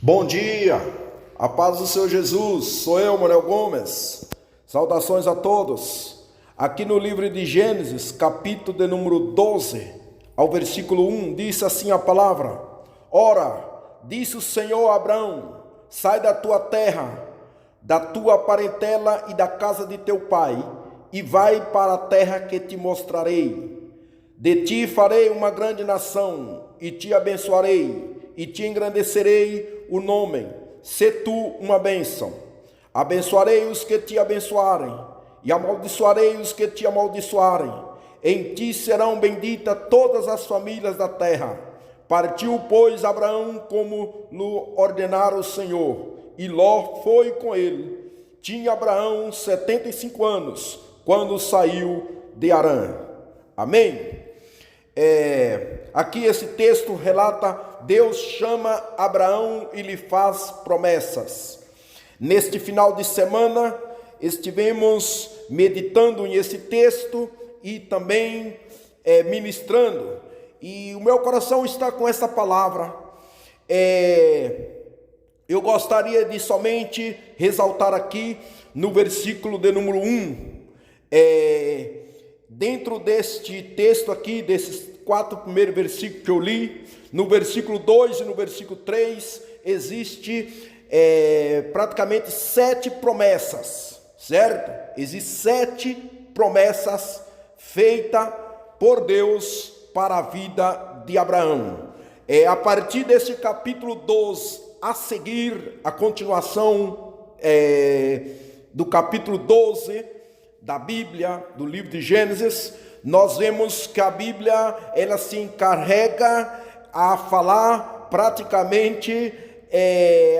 Bom dia, a paz do Senhor Jesus, sou eu, Manuel Gomes. Saudações a todos. Aqui no livro de Gênesis, capítulo de número 12, ao versículo 1, diz assim a palavra: Ora, disse o Senhor a Abraão: sai da tua terra, da tua parentela e da casa de teu pai, e vai para a terra que te mostrarei. De ti farei uma grande nação, e te abençoarei, e te engrandecerei o nome. Sê tu uma bênção. Abençoarei os que te abençoarem, e amaldiçoarei os que te amaldiçoarem. Em ti serão benditas todas as famílias da terra. Partiu, pois, Abraão como lhe ordenara o Senhor, e Ló foi com ele. Tinha Abraão 75 anos, quando saiu de Harã. Amém? Aqui esse texto relata: Deus chama Abraão e lhe faz promessas. Neste final de semana estivemos meditando nesse texto e também ministrando, e o meu coração está com essa palavra. Eu gostaria de somente ressaltar aqui no versículo de número 1, dentro deste texto aqui, desses 4 primeiros versículos que eu li, no versículo 2 e no versículo 3, existe praticamente 7 promessas, certo? Existem 7 promessas feitas por Deus para a vida de Abraão. A partir desse capítulo 12, a seguir, a continuação do capítulo 12, da Bíblia, do livro de Gênesis, nós vemos que a Bíblia, ela se encarrega a falar praticamente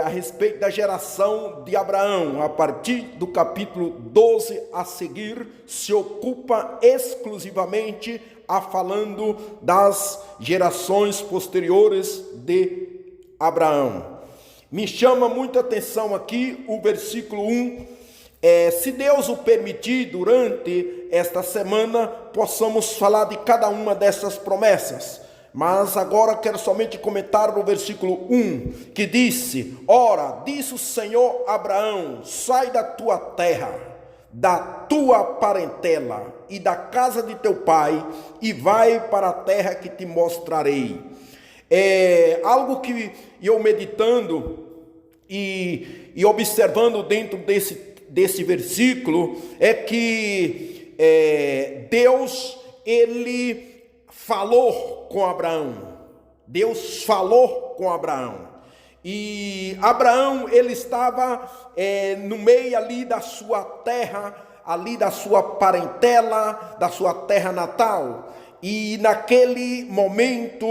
a respeito da geração de Abraão. A partir do capítulo 12 a seguir, se ocupa exclusivamente a falando das gerações posteriores de Abraão. Me chama muita atenção aqui o versículo 1, se Deus o permitir, durante esta semana, possamos falar de cada uma dessas promessas. Mas agora quero somente comentar no versículo 1, que disse: Ora, disse o Senhor a Abraão: sai da tua terra, da tua parentela e da casa de teu pai, e vai para a terra que te mostrarei. Algo que eu meditando e observando dentro desse versículo é que Deus, ele falou com Abraão. Deus falou com Abraão. E Abraão, ele estava no meio ali da sua terra, ali da sua parentela, da sua terra natal. E naquele momento,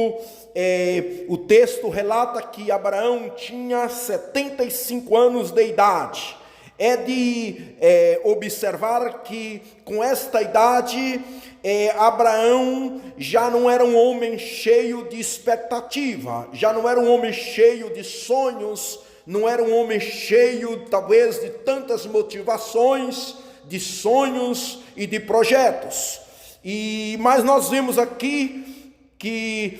o texto relata que Abraão tinha 75 anos de idade. É de observar que com esta idade, Abraão já não era um homem cheio de expectativa, já não era um homem cheio de sonhos, não era um homem cheio talvez de tantas motivações, de sonhos e de projetos. Mas nós vemos aqui que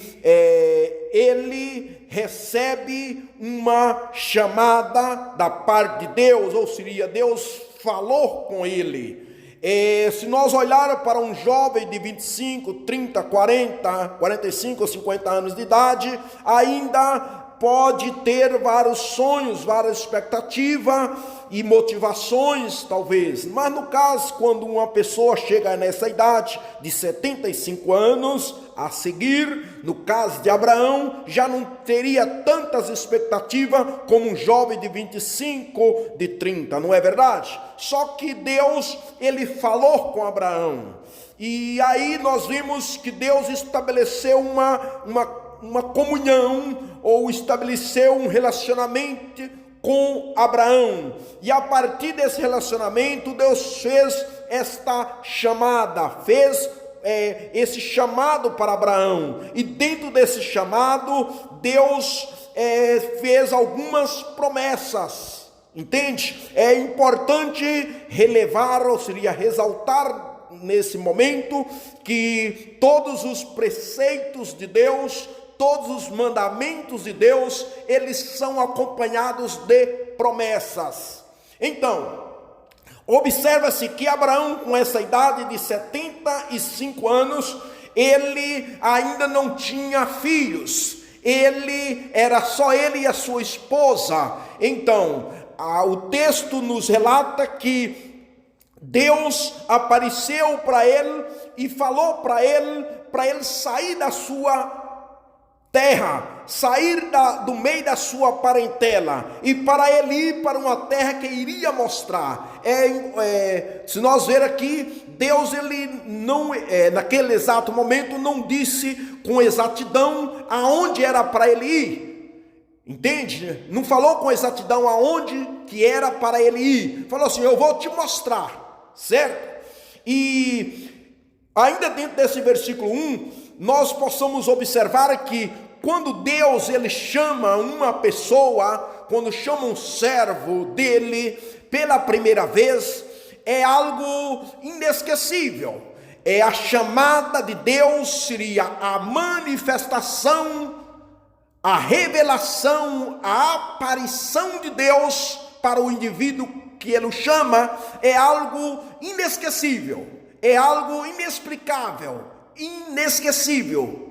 ele recebe uma chamada da parte de Deus, ou seja, Deus falou com ele. Se nós olharmos para um jovem de 25, 30, 40, 45 ou 50 anos de idade, ainda pode ter vários sonhos, várias expectativas e motivações talvez, mas no caso, quando uma pessoa chega nessa idade de 75 anos a seguir, no caso de Abraão, já não teria tantas expectativas como um jovem de 25, de 30, não é verdade? Só que Deus, ele falou com Abraão, e aí nós vimos que Deus estabeleceu uma comunhão, ou estabeleceu um relacionamento com Abraão, e a partir desse relacionamento Deus fez esta chamada, fez esse chamado para Abraão, e dentro desse chamado Deus fez algumas promessas, entende? É importante relevar, ou seria ressaltar nesse momento, que todos os preceitos de Deus, todos os mandamentos de Deus, eles são acompanhados de promessas. Então, observa-se que Abraão, com essa idade de 75 anos, ele ainda não tinha filhos. Era só ele e a sua esposa. Então, o texto nos relata que Deus apareceu para ele e falou para ele sair da sua terra, sair do meio da sua parentela, e para ele ir para uma terra que iria mostrar. Se nós ver aqui, Deus, ele não, naquele exato momento, não disse com exatidão aonde era para ele ir. Entende? Não falou com exatidão aonde que era para ele ir. Falou assim: eu vou te mostrar, certo? E ainda dentro desse versículo 1, nós possamos observar que quando Deus, ele chama uma pessoa, quando chama um servo dele pela primeira vez, é algo inesquecível. A chamada de Deus seria a manifestação, a revelação, a aparição de Deus para o indivíduo que ele chama. É algo inesquecível, é algo inexplicável, inesquecível.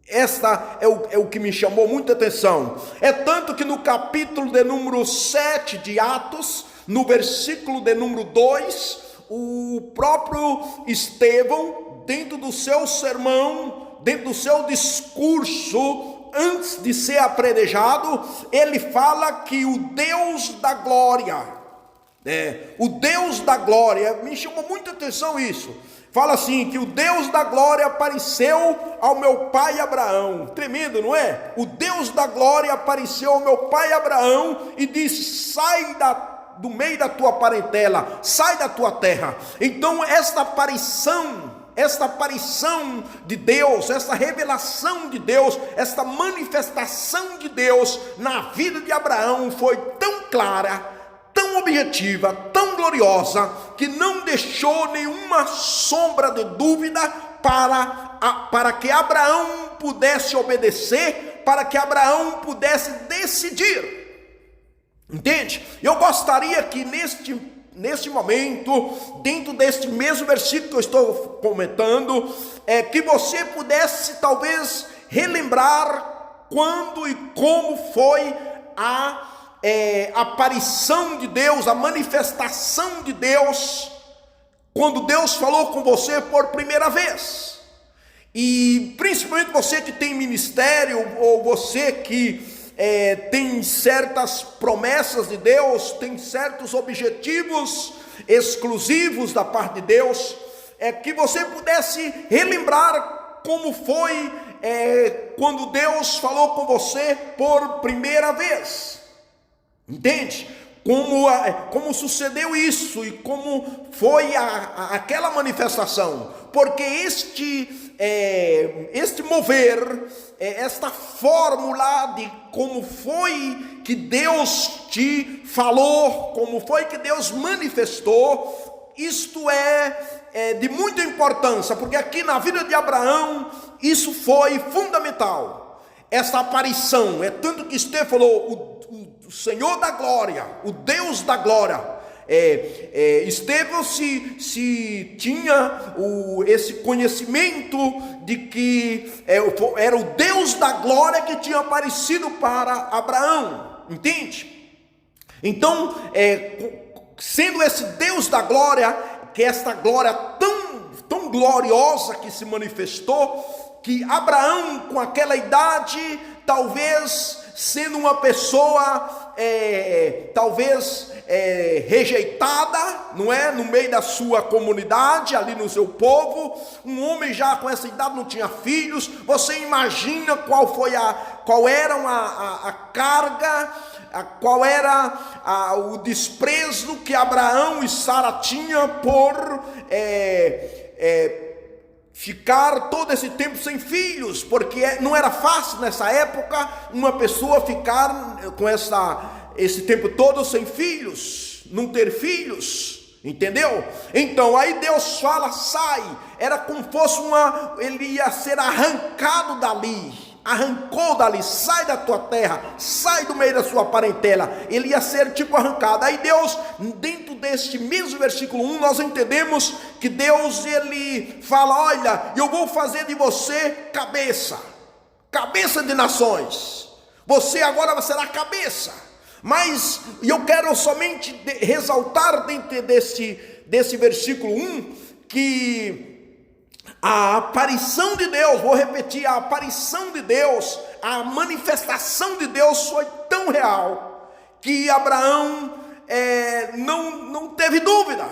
Esta é o que me chamou muita atenção. É tanto que no capítulo de número 7 de Atos, no versículo de número 2, o próprio Estevão, dentro do seu sermão, dentro do seu discurso, antes de ser apredejado, ele fala que o Deus da glória, o Deus da glória, me chamou muita atenção isso. Fala assim, que o Deus da glória apareceu ao meu pai Abraão. Tremendo, não é? O Deus da glória apareceu ao meu pai Abraão e disse: sai do meio da tua parentela, sai da tua terra. Então esta aparição de Deus, esta revelação de Deus, esta manifestação de Deus na vida de Abraão foi tão clara, tão objetiva, tão gloriosa, que não deixou nenhuma sombra de dúvida para que Abraão pudesse obedecer, para que Abraão pudesse decidir. Entende? Eu gostaria que neste momento, dentro deste mesmo versículo que eu estou comentando, que você pudesse talvez relembrar quando e como foi a aparição de Deus, a manifestação de Deus, quando Deus falou com você por primeira vez. E principalmente você que tem ministério, ou você que tem certas promessas de Deus, tem certos objetivos exclusivos da parte de Deus, que você pudesse relembrar como foi quando Deus falou com você por primeira vez. Entende? Como sucedeu isso e como foi aquela manifestação. Porque este mover, esta fórmula de como foi que Deus te falou, como foi que Deus manifestou, isto é de muita importância, porque aqui na vida de Abraão isso foi fundamental. Essa aparição, tanto que Estevão falou, o Senhor da glória, o Deus da glória. Estevão se tinha esse conhecimento de que era o Deus da glória que tinha aparecido para Abraão, entende? Então, sendo esse Deus da glória, que esta glória tão gloriosa que se manifestou, que Abraão, com aquela idade, talvez sendo uma pessoa rejeitada, não é? No meio da sua comunidade, ali no seu povo, um homem já com essa idade não tinha filhos. Você imagina qual era a carga, qual era o desprezo que Abraão e Sara tinham por ficar todo esse tempo sem filhos, porque não era fácil nessa época uma pessoa ficar com esse tempo todo sem filhos, não ter filhos, entendeu? Então aí Deus fala, sai, era como fosse ele ia ser arrancado dali, arrancou dali, sai da tua terra, sai do meio da sua parentela. Ele ia ser tipo arrancado. Aí Deus, dentro deste mesmo versículo 1, nós entendemos que Deus, ele fala: olha, eu vou fazer de você cabeça de nações. Você agora será cabeça. Mas eu quero somente ressaltar dentro desse versículo 1, que a aparição de Deus, vou repetir, a aparição de Deus, a manifestação de Deus foi tão real, que Abraão não teve dúvida.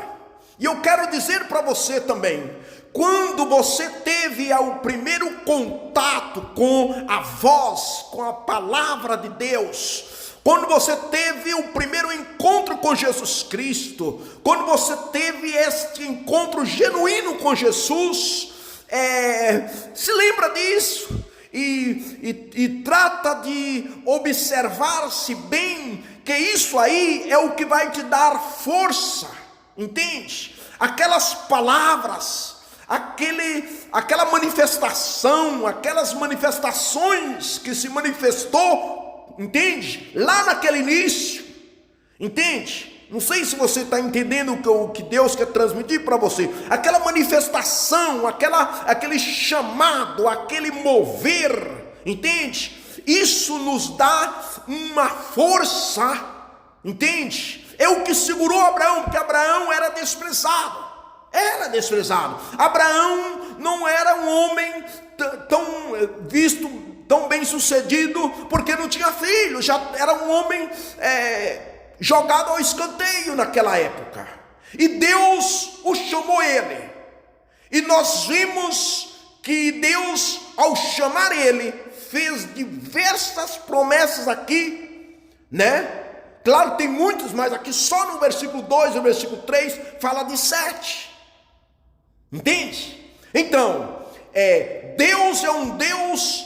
E eu quero dizer para você também, quando você teve o primeiro contato com a voz, com a palavra de Deus, quando você teve o primeiro encontro com Jesus Cristo, quando você teve este encontro genuíno com Jesus, se lembra disso e trata de observar-se bem, que isso aí é o que vai te dar força, entende? Aquelas palavras, aquela manifestação, aquelas manifestações que se manifestou, entende? Lá naquele início, entende? Não sei se você está entendendo o que Deus quer transmitir para você. Aquela manifestação, aquele chamado, aquele mover, entende? Isso nos dá uma força, entende? É o que segurou Abraão, porque Abraão era desprezado. Abraão não era um homem tão visto, tão bem sucedido, porque não tinha filho. Já era um homem jogado ao escanteio naquela época, e Deus o chamou ele, e nós vimos que Deus, ao chamar ele, fez diversas promessas aqui, né? Claro, tem muitos, mas aqui só no versículo 2 e no versículo 3 fala de 7, entende? Então, Deus é um Deus